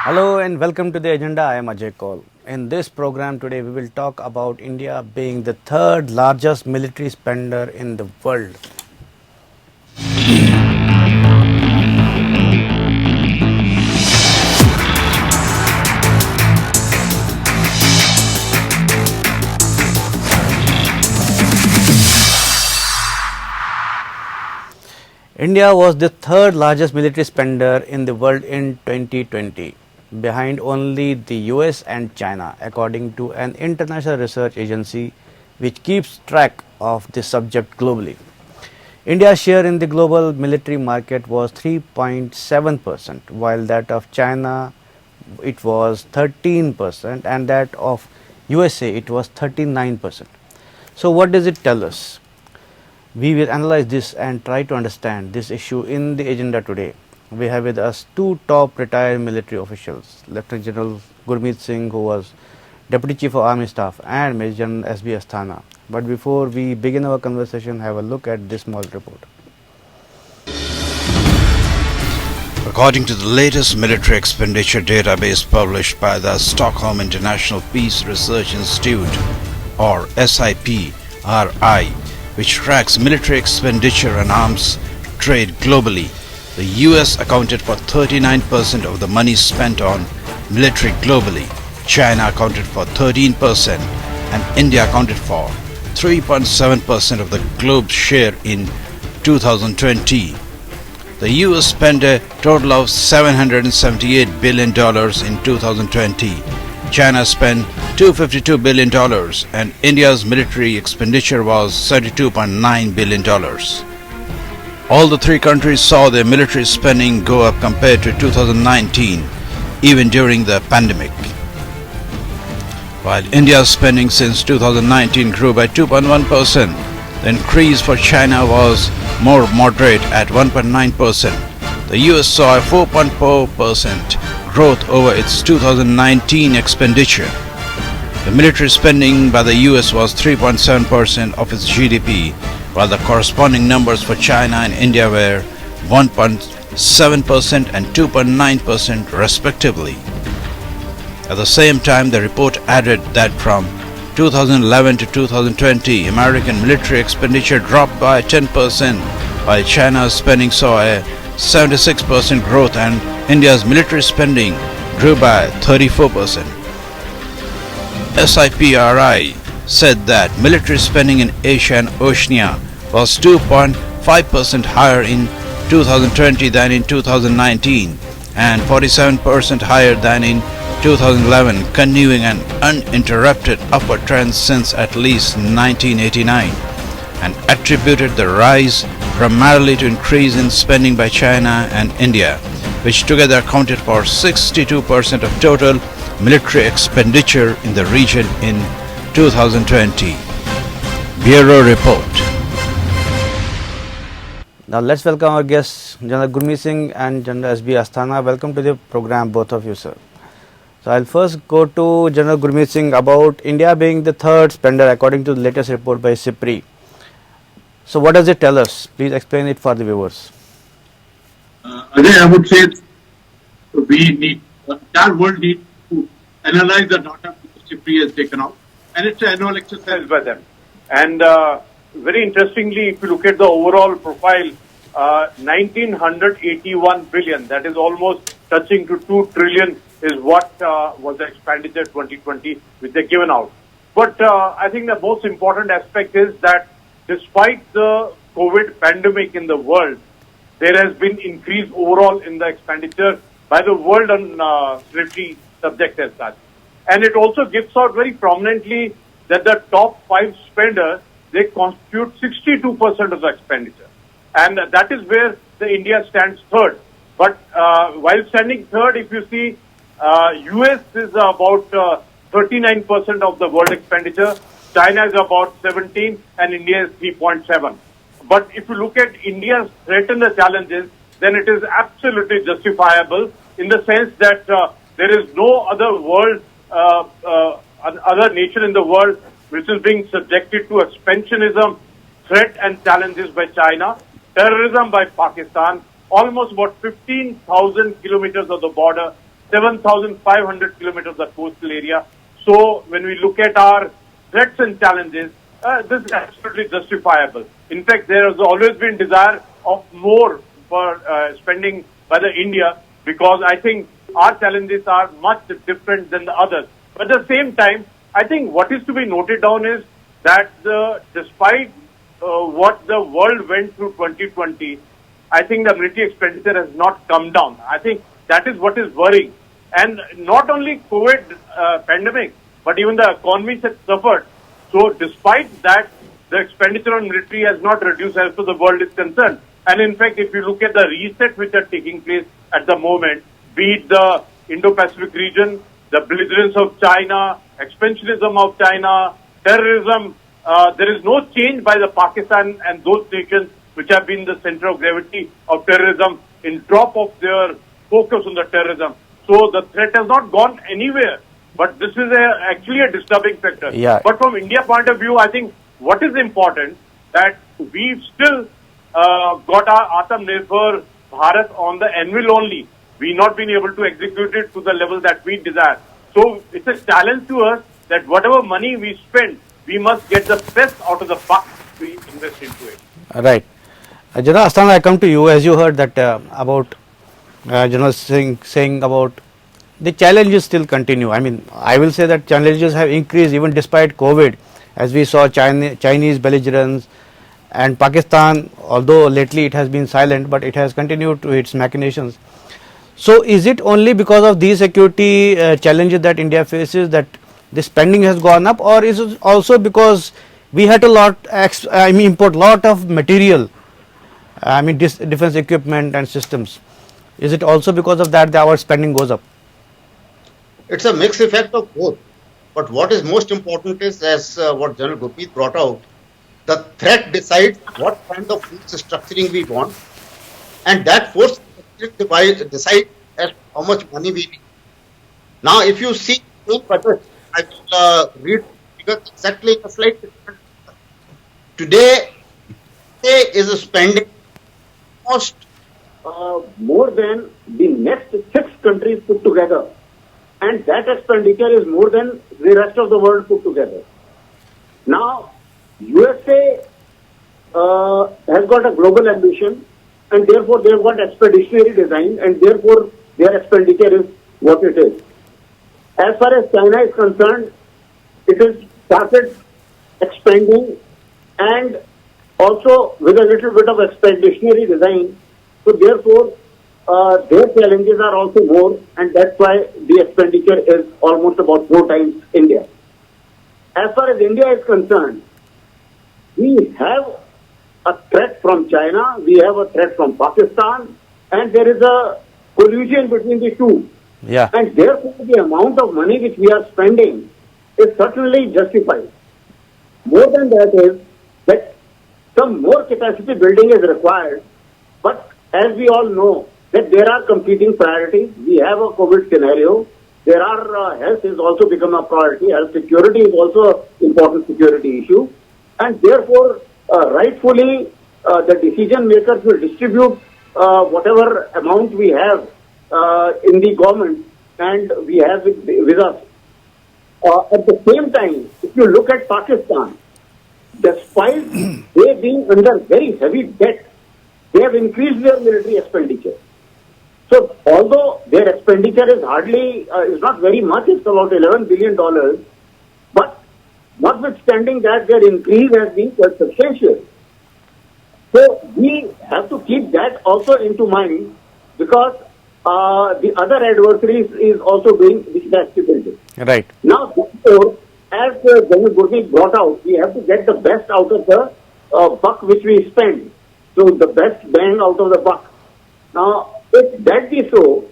Hello and welcome to the agenda. I am Ajay Kaul. In this program today, we will talk about India being the third largest military spender in the world. India was the third largest military spender in the world in 2020, behind only the US and China, according to an international research agency which keeps track of this subject globally. India's share in the global military market was 3.7%, while that of China it was 13% and that of USA it was 39%. So what does it tell us? We will analyze this and try to understand this issue in the agenda today. We have with us two top retired military officials, Lieutenant General Gurmeet Singh, who was Deputy Chief of Army Staff, and Major General S.B. Asthana. But before we begin our conversation, have a look at this small report. According to the latest military expenditure database published by the Stockholm International Peace Research Institute, or SIPRI, which tracks military expenditure and arms trade globally, the US accounted for 39% of the money spent on military globally, China accounted for 13%, and India accounted for 3.7% of the globe's share in 2020. The US spent a total of $778 billion in 2020. China spent $252 billion and India's military expenditure was $72.9 billion. All the three countries saw their military spending go up compared to 2019, even during the pandemic. While India's spending since 2019 grew by 2.1%, the increase for China was more moderate at 1.9%. The US saw a 4.4% growth over its 2019 expenditure. The military spending by the US was 3.7% of its GDP, while the corresponding numbers for China and India were 1.7% and 2.9% respectively. At the same time, the report added that from 2011 to 2020, American military expenditure dropped by 10%, while China's spending saw a 76% growth and India's military spending grew by 34%. SIPRI said that military spending in Asia and Oceania was 2.5% higher in 2020 than in 2019 and 47% higher than in 2011, continuing an uninterrupted upward trend since at least 1989, and attributed the rise primarily to increase in spending by China and India, which together accounted for 62% of total military expenditure in the region in 2020. Bureau Report. Now let's welcome our guests, General Gurmeet Singh and General S.B. Asthana. Welcome to the program, both of you, sir. So I'll first go to General Gurmeet Singh about India being the third spender according to the latest report by SIPRI. So what does it tell us? Please explain it for the viewers. Ajay, I would say the entire world needs to analyze the data that SIPRI has taken out, and it's an annual exercise by them. And very interestingly, if you look at the overall profile, 1981 billion, that is almost touching to 2 trillion, is what was the expenditure 2020 which they given out. But I think the most important aspect is that despite the COVID pandemic in the world, there has been increase overall in the expenditure by the world on military subject as such. And it also gives out very prominently that the top 5 spenders, they constitute 62% of the expenditure. And that is where the India stands third. But while standing third, if you see, US is about 39% of the world expenditure, China is about 17%, and India is 3.7%. But if you look at India's threat and the challenges, then it is absolutely justifiable in the sense that there is no other world, other nation in the world which is being subjected to expansionism, threat and challenges by China, terrorism by Pakistan, almost about 15,000 kilometers of the border 7,500 kilometers of coastal area. So when we look at our threats and challenges, this is absolutely justifiable. In fact, there has always been desire of more for spending by the India, because I think our challenges are much different than the others. But at the same time, I think what is to be noted down is that despite what the world went through 2020, I think the military expenditure has not come down. I think that is what is worrying. And not only COVID pandemic, but even the economies have suffered. So despite that, the expenditure on military has not reduced as far as the world is concerned. And in fact, if you look at the reset which are taking place at the moment, be it the Indo-Pacific region, the belligerence of China, expansionism of China, terrorism, there is no change by the Pakistan and those nations which have been the center of gravity of terrorism in drop of their focus on the terrorism. So the threat has not gone anywhere. But this is actually a disturbing factor. Yeah. But from India point of view, I think what is important that we've still got our Atmanirbhar Bharat on the anvil only. We've not been able to execute it to the level that we desire. So it's a challenge to us that whatever money we spend, we must get the best out of the buck we invest into it. Right. General Asthana, I come to you. As you heard that about General Singh saying about the challenges still continue. I mean, I will say that challenges have increased even despite COVID, as we saw Chinese belligerence and Pakistan, although lately it has been silent, but it has continued to its machinations. So is it only because of these security challenges that India faces that the spending has gone up, or is it also because we had to import lot of material, defense equipment and systems? Is it also because of that our spending goes up? It's a mixed effect of both. But what is most important is, as what General Gurpreet brought out, the threat decides what kind of force structuring we want, and that force structuring decides as how much money we need. Now, if you see the same budget, I will read figures exactly in a slightly different. Today is spending almost more than the next 6 countries put together. And that expenditure is more than the rest of the world put together. Now, USA has got a global ambition, and therefore they have got expeditionary design, and therefore their expenditure is what it is. As far as China is concerned, it has started expanding and also with a little bit of expeditionary design. So therefore, their challenges are also more, and that's why the expenditure is almost about 4 times India. As far as India is concerned, we have a threat from China, we have a threat from Pakistan, and there is a collusion between the two. Yeah. And therefore, the amount of money which we are spending is certainly justified. More than that is that some more capacity building is required, but as we all know, that there are competing priorities. We have a COVID scenario. There are health has also become a priority. Health security is also an important security issue. And therefore, rightfully, the decision makers will distribute whatever amount we have in the government and we have with us. At the same time, if you look at Pakistan, despite they being under very heavy debt, they have increased their military expenditure. So, although their expenditure is hardly, is not very much, it's about $11 billion, but notwithstanding that, their increase has been quite substantial. So, we have to keep that also into mind, because the other adversaries is also doing this activity. Right. Now, therefore, as General Gurpreet brought out, we have to get the best out of the buck which we spend. So, the best bang out of the buck. Now, if that be so,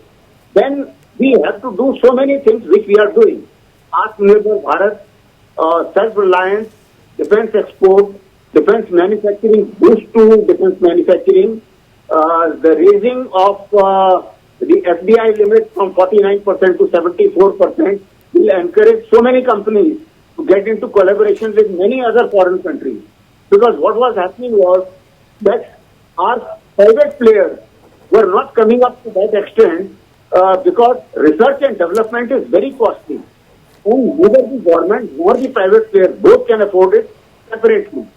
then we have to do so many things which we are doing. Atmanirbhar Bharat, self-reliance, defense export, defense manufacturing, boost to defense manufacturing, the raising of the FDI limit from 49% to 74% will encourage so many companies to get into collaboration with many other foreign countries. Because what was happening was that our private players were not coming up to that extent because research and development is very costly. And neither the government nor the private player both can afford it separately.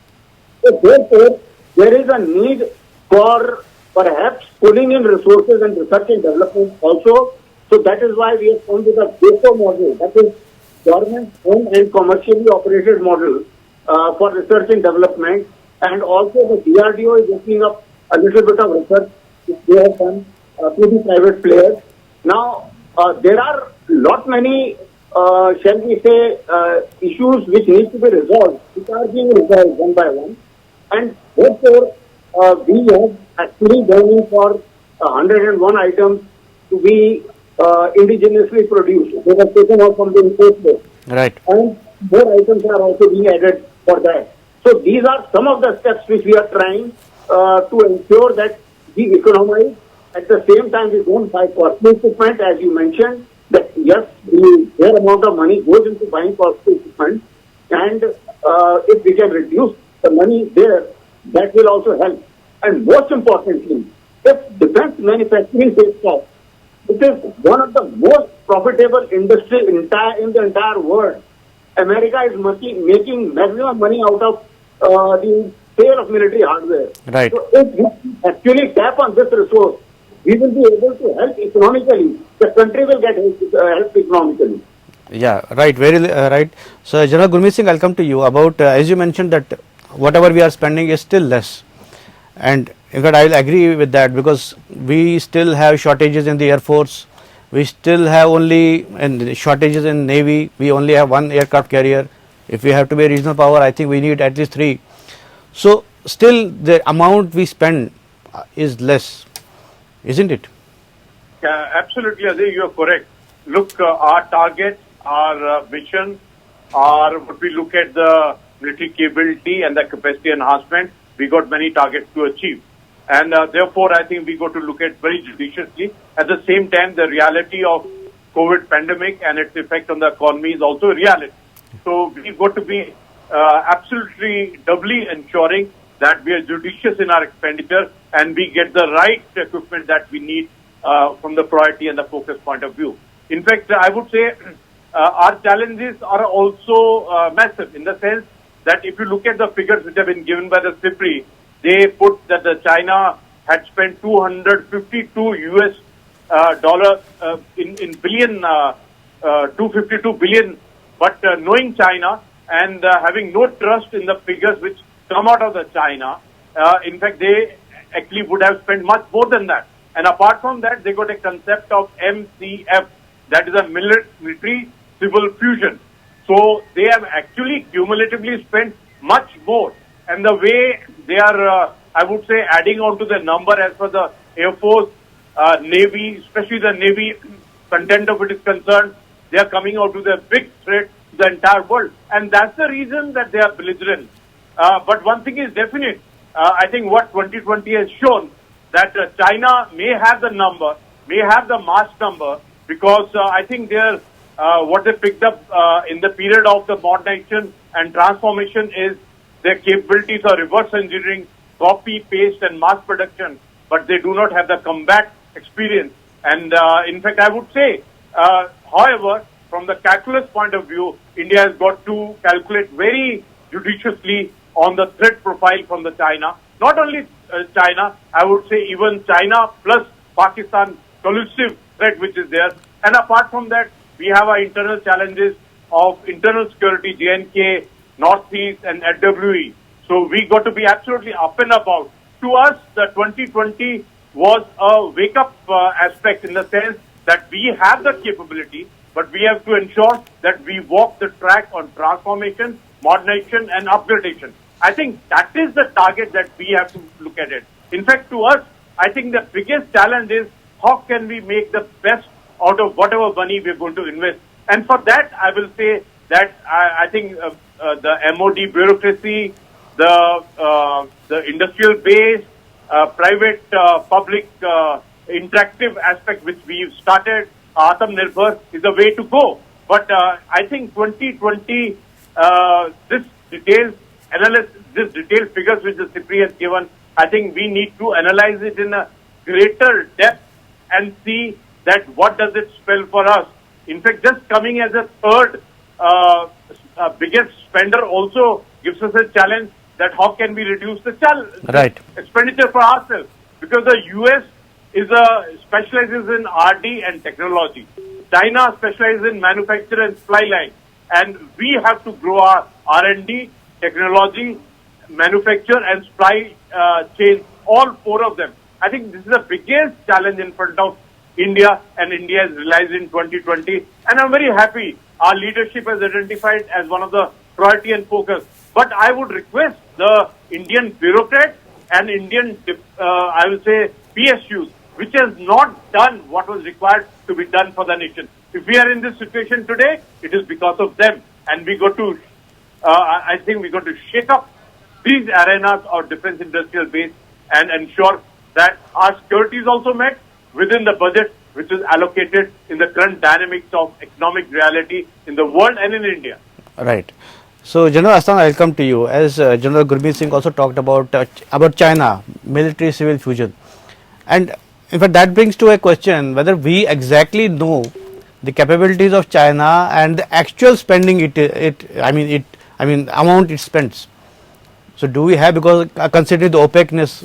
So therefore, there is a need for perhaps pulling in resources and research and development also. So that is why we have come with a GOCO model, that is government-owned and commercially operated model for research and development. And also the DRDO is opening up a little bit of research which they have done to the private players. Now, there are lot many, shall we say, issues which need to be resolved, which are being resolved one by one. And therefore, we have actually gone in for 101 items to be indigenously produced. They were taken out from the import list. Right. And more items are also being added for that. So these are some of the steps which we are trying to ensure that we economize. At the same time, we don't buy costly equipment, as you mentioned, that yes, the fair amount of money goes into buying costly equipment. And if we can reduce the money there, that will also help. And most importantly, if defense manufacturing takes off, it is one of the most profitable industry in the entire world. America is making maximum money out of the sale of military hardware. Right. So if we actually tap on this resource, we will be able to help economically. The country will get help economically. Yeah, right, very right. So, General Gurmeet Singh, I'll come to you about, as you mentioned that whatever we are spending is still less. And in fact, I will agree with that because we still have shortages in the Air Force. We still have only shortages in Navy. We only have one aircraft carrier. If we have to be a regional power, I think we need at least 3. So, still the amount we spend is less, isn't it? Absolutely, Ajay, you are correct. Look, our target, our vision, what we look at the military capability and the capacity enhancement, we got many targets to achieve. And therefore, I think we got to look at very judiciously. At the same time, the reality of COVID pandemic and its effect on the economy is also a reality. So we've got to be absolutely doubly ensuring that we are judicious in our expenditure and we get the right equipment that we need from the priority and the focus point of view. In fact, I would say our challenges are also massive in the sense that if you look at the figures which have been given by the CIPRI, they put that the China had spent 252 US dollar in billion, 252 billion. But knowing China and having no trust in the figures which come out of the China, in fact, they actually would have spent much more than that. And apart from that, they got a concept of MCF, that is a military civil fusion. So they have actually cumulatively spent much more. And the way they are, I would say, adding on to the number as per the Air Force, Navy, especially the Navy content of it is concerned, they are coming out with a big threat to the entire world. And that's the reason that they are belligerent. But one thing is definite. I think what 2020 has shown, that China may have the number, may have the mass number, because I think they're what they picked up in the period of the modernization and transformation is their capabilities are reverse engineering, copy, paste and mass production, but they do not have the combat experience. And in fact, I would say, however, from the calculus point of view, India has got to calculate very judiciously on the threat profile from the China. Not only China, I would say even China plus Pakistan collusive threat which is there. And apart from that, we have our internal challenges of internal security, JNK, Northeast and LWE. So we got to be absolutely up and about. To us, the 2020 was a wake-up aspect in the sense that we have the capability, but we have to ensure that we walk the track on transformation, modernization and upgradation. I think that is the target that we have to look at it. In fact, to us, I think the biggest challenge is how can we make the best out of whatever money we're going to invest. And for that, I will say that I think the MOD bureaucracy, the industrial base, private public interactive aspect which we've started, Atmanirbhar is the way to go. But I think 2020, this detailed analysis, this detailed figures which the CIPRI has given, I think we need to analyze it in a greater depth and see that what does it spell for us. In fact, just coming as a third biggest spender also gives us a challenge that how can we reduce the expenditure for ourselves, because the US specializes in R&D and technology. China specializes in manufacture and supply line, and we have to grow our R&D, technology, manufacture and supply chain, all four of them. I think this is the biggest challenge in front of India, and India has realized in 2020, and I'm very happy our leadership has identified as one of the priority and focus. But I would request the Indian bureaucrats and Indian, I will say, PSUs, which has not done what was required to be done for the nation. If we are in this situation today, it is because of them, and we got to, I think we got to shake up these arenas of defense industrial base and ensure that our security is also met within the budget which is allocated in the current dynamics of economic reality in the world and in India. Right. So, General Asthana, I'll come to you. As General Gurmeet Singh also talked about China, military-civil fusion. And in fact, that brings to a question whether we exactly know the capabilities of China and the actual spending amount it spends. So, do we have, because considering the opaqueness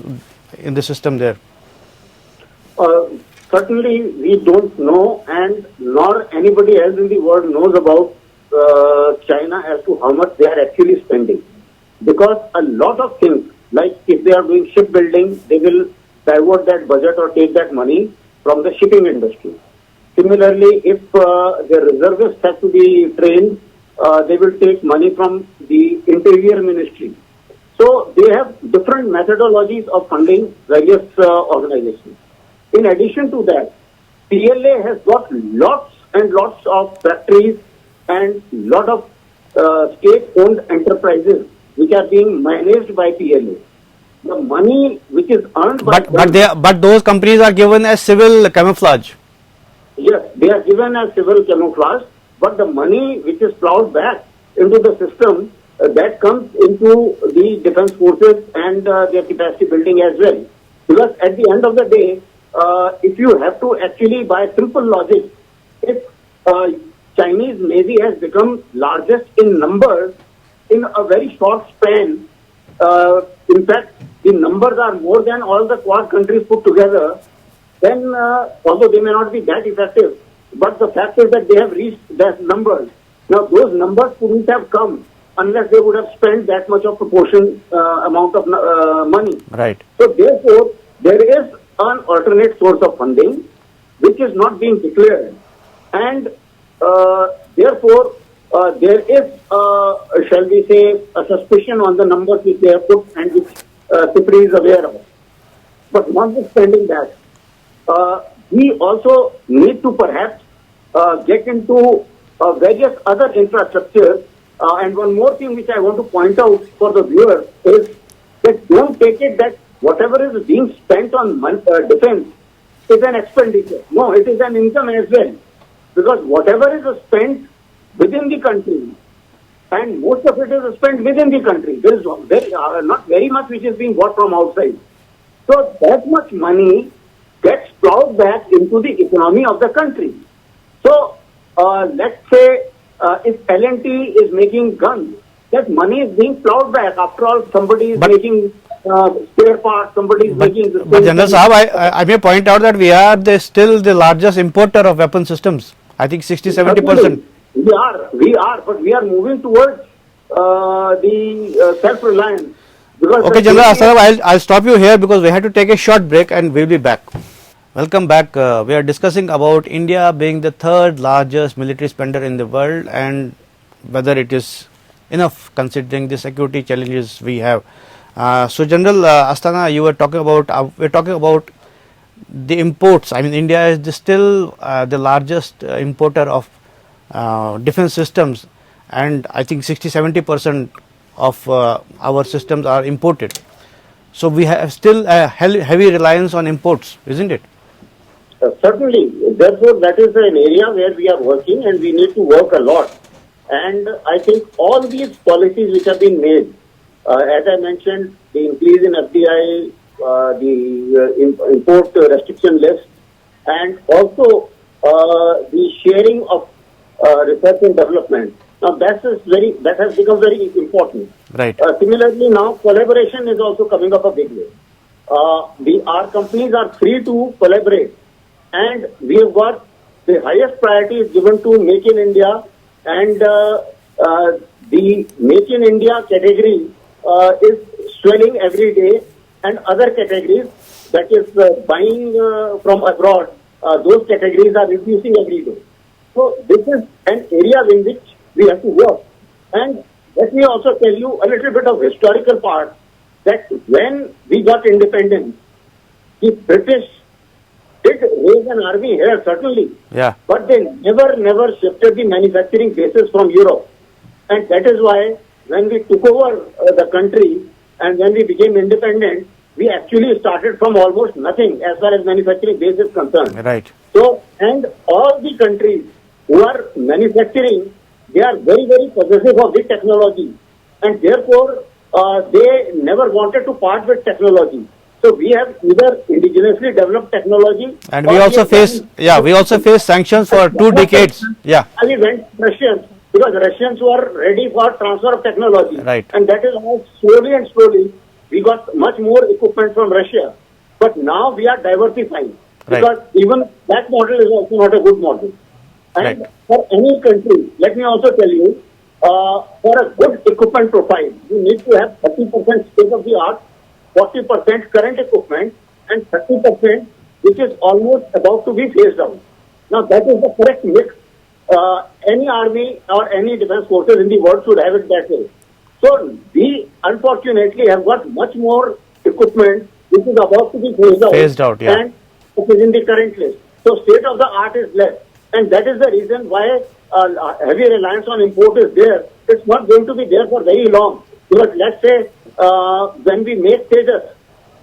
in the system there? Certainly, we don't know, and nor anybody else in the world knows about China as to how much they are actually spending. Because a lot of things, like if they are doing shipbuilding, they will divert that budget or take that money from the shipping industry. Similarly, if their reservists have to be trained, they will take money from the Interior Ministry. So they have different methodologies of funding various organizations. In addition to that, PLA has got lots and lots of factories and lot of state-owned enterprises which are being managed by PLA. The money which is earned by but those companies are given as civil camouflage. Yes, they are given as civil camouflage, but the money which is plowed back into the system that comes into the defense forces and their capacity building as well. Because at the end of the day, if you have to actually, by simple logic, if Chinese Navy has become largest in numbers in a very short span, in fact, the numbers are more than all the Quad countries put together, then although they may not be that effective, but the fact is that they have reached that numbers. Now, those numbers couldn't have come unless they would have spent that much of proportion amount of money. Right. So, therefore, there is an alternate source of funding which is not being declared, and therefore there is, shall we say, a suspicion on the numbers which they have put and which CIPRI is aware of. But notwithstanding that, we also need to perhaps get into various other infrastructures. And one more thing which I want to point out for the viewers is that don't take it that whatever is being spent on defense is an expenditure. No, it is an income as well. Because whatever is spent within the country, and most of it is spent within the country, there is not very much which is being bought from outside. So that much money gets plowed back into the economy of the country. So let's say if L&T is making guns, that money is being plowed back. After all, somebody is making spare parts, somebody is making... But General Sahab, I may point out that we are still the largest importer of weapon systems. I think 60-70%. We are, but we are moving towards the self-reliance. Okay, General Asthana, I'll stop you here because we had to take a short break and we'll be back. Welcome back. We are discussing about India being the third largest military spender in the world and whether it is enough considering the security challenges we have. So, General Asthana, you were talking about the imports. I mean, India is still the largest importer of defense systems, and I think 60-70% of our systems are imported. So we have still a heavy reliance on imports, isn't it? Certainly. Therefore, that is an area where we are working, and we need to work a lot. And I think all these policies which have been made, as I mentioned, the increase in FDI, the import restriction list, and also the sharing of research and development. Now that has become very important. Right. Similarly, now collaboration is also coming up a big way. Our companies are free to collaborate, and we have got the highest priority is given to Make in India, and the Make in India category is swelling every day, and other categories, that is buying from abroad, those categories are reducing every day. So this is an area in which we have to work. And let me also tell you a little bit of historical part, that when we got independence, the British did raise an army here, certainly. Yeah. But they never shifted the manufacturing basis from Europe. And that is why when we took over the country and when we became independent, we actually started from almost nothing as far as manufacturing base is concerned. Right. So, and all the countries who are manufacturing, they are very possessive of the technology. And therefore, they never wanted to part with technology. So we have either indigenously developed technology, And we also face sanctions for 2 decades. Yeah. And we went Russians because Russians were ready for transfer of technology. Right. And that is how slowly we got much more equipment from Russia. But now we are diversifying, Right. because even that model is also not a good model. And Right. for any country, let me also tell you, for a good equipment profile, you need to have 30% state of the art, 40% current equipment, and 30% which is almost about to be phased out. Now that is the correct mix. Any army or any defense forces in the world should have it that way. So we unfortunately have got much more equipment which is about to be phased out, yeah. and it is in the current list. So state of the art is less, and that is the reason why heavy reliance on import is there. It's not going to be there for very long, because let's say when we make Tejas,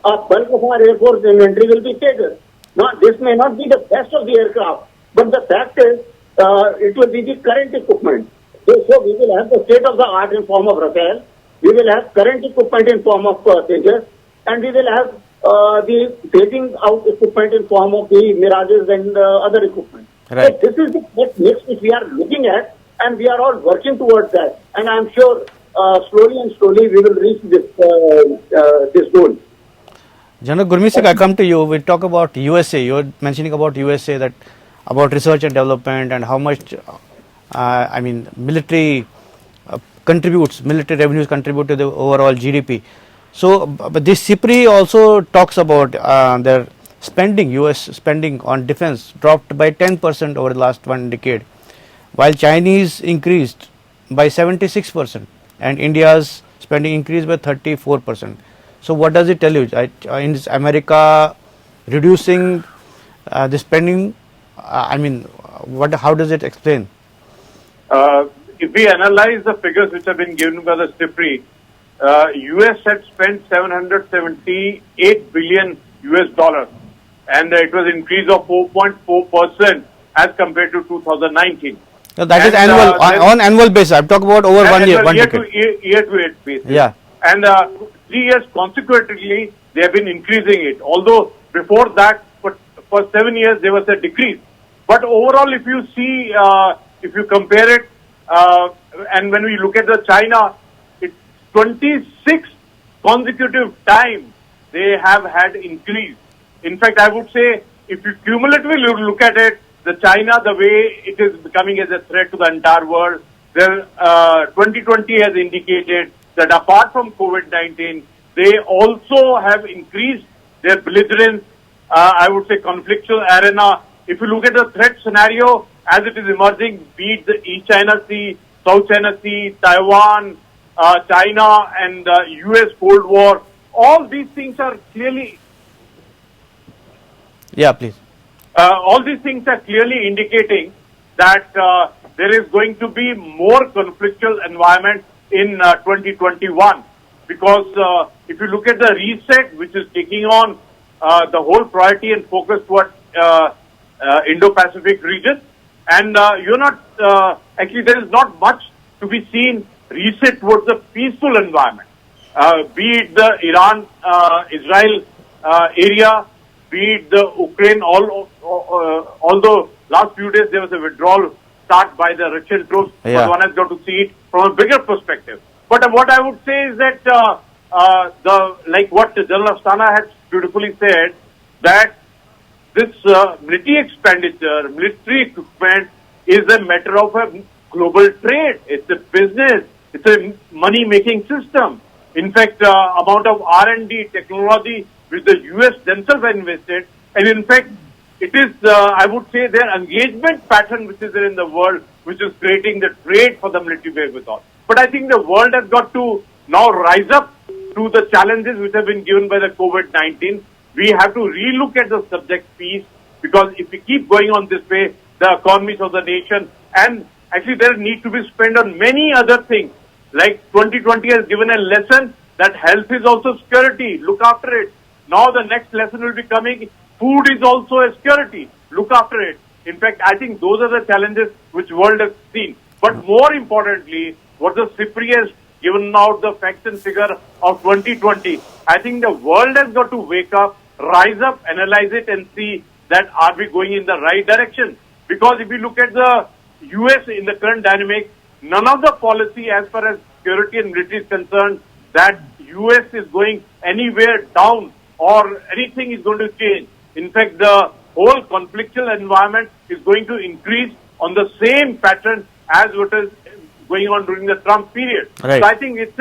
a bulk of our Air Force inventory will be Tejas. Now this may not be the best of the aircraft, but the fact is it will be the current equipment. So we will have the state of the art in form of Rafale, we will have current equipment in form of Tejas, and we will have the phasing out equipment in form of the Mirages and other equipment. Right. So this is the mix which we are looking at, and we are all working towards that. And I am sure slowly we will reach this goal. General Gurmeet, I come to you. We talk about USA. You are mentioning about USA, that about research and development and how much, military military revenues contribute to the overall GDP. So, but this CIPRI also talks about their spending, US spending on defense dropped by 10% over the last 1 decade, while Chinese increased by 76% and India's spending increased by 34%. So what does it tell you? Is America reducing the spending? How does it explain? If we analyze the figures which have been given by the CIPRI, US had spent $778 billion US, and it was an increase of 4.4% as compared to 2019. So that is annual, on annual basis. I'm talking about over 1 year, 1 decade. Year to year basis. Yeah. And 3 years consecutively, they have been increasing it. Although before that, for 7 years, there was a decrease. But overall, if you see, if you compare it, and when we look at the China, it's 26 consecutive times they have had increase. In fact, I would say, if you cumulatively look at it, the China, the way it is becoming as a threat to the entire world, 2020 has indicated that apart from COVID-19, they also have increased their belligerence, I would say conflictual arena. If you look at the threat scenario as it is emerging, be it the East China Sea, South China Sea, Taiwan, China and US Cold War, all these things are clearly... Yeah, please. All these things are clearly indicating that there is going to be more conflictual environment in 2021, because if you look at the reset which is taking on the whole priority and focus towards Indo-Pacific region, and you're not actually there is not much to be seen reset towards a peaceful environment, be it the Iran-Israel area, be it the Ukraine, although last few days there was a withdrawal start by the Russian troops, Yeah. but one has got to see it from a bigger perspective. But what I would say is that like what General Astana had beautifully said, that this military expenditure, military equipment is a matter of a global trade. It's a business. It's a money-making system. In fact, amount of R&D technology which the US themselves have invested, and in fact, it is, I would say, their engagement pattern which is there in the world, which is creating the trade for the military wherewithal. But I think the world has got to now rise up to the challenges which have been given by the COVID-19. We have to relook at the subject piece, because if we keep going on this way, the economies of the nation, and actually there need to be spent on many other things. Like 2020 has given a lesson that health is also security. Look after it. Now the next lesson will be coming. Food is also a security. Look after it. In fact, I think those are the challenges which world has seen. But more importantly, what the CIPRI has given out the facts and figure of 2020, I think the world has got to wake up, rise up, analyze it and see that are we going in the right direction. Because if you look at the US in the current dynamic, none of the policy as far as security and military is concerned that US is going anywhere down or anything is going to change. In fact, the whole conflictual environment is going to increase on the same pattern as what is going on during the Trump period. Right. So I think it's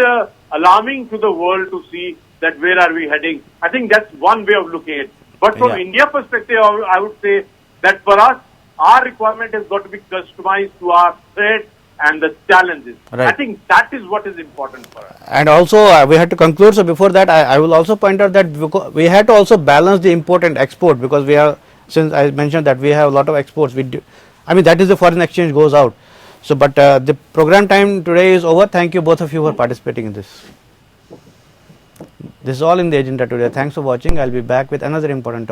alarming to the world to see that where are we heading. I think that's one way of looking at it. But from Yeah. India perspective, I would say that for us, our requirement has got to be customized to our threats and the challenges. Right. I think that is what is important for us. And also we had to conclude. So before that, I will also point out that we had to also balance the import and export, because we have, since I mentioned that we have a lot of exports. We do, I mean, that is the foreign exchange goes out. So, but the program time today is over. Thank you both of you for participating in this. This is all in the agenda today. Thanks for watching. I'll be back with another important topic.